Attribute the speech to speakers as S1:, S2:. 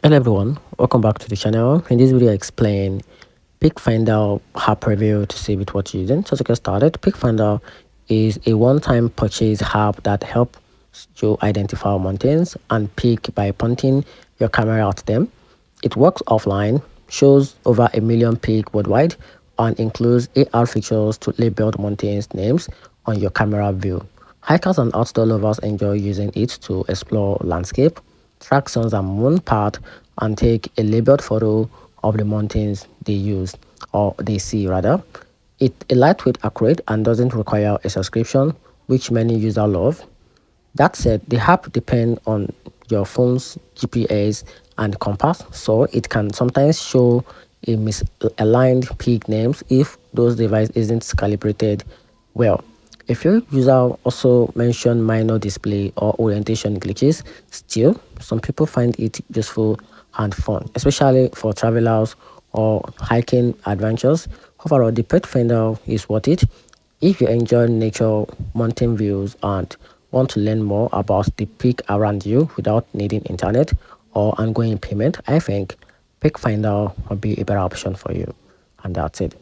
S1: Hello everyone, welcome back to the channel. In this video I explain PEAKFINDER app review to see with what you're using. So to get started, PEAKFINDER is a one-time purchase app that helps you identify mountains and peak by pointing your camera at them. It works offline, shows over 1 million peak worldwide, and includes AR features to label mountains names on your camera view. Hikers and outdoor lovers enjoy using it to explore landscape, track suns and moon path, and take a labeled photo of the mountains they use or they see rather. It's a lightweight, accurate, and doesn't require a subscription, which many users love. That said, the app depends on your phone's GPS and compass, so it can sometimes show a misaligned peak names if those device isn't calibrated well. A few users also mention minor display or orientation glitches. Still, some people find it useful and fun, especially for travelers or hiking adventures. Overall, the pet finder is worth it if you enjoy nature, mountain views, and want to learn more about the peak around you without needing internet or ongoing payment. I think PeakFinder will be a better option for you. And that's it.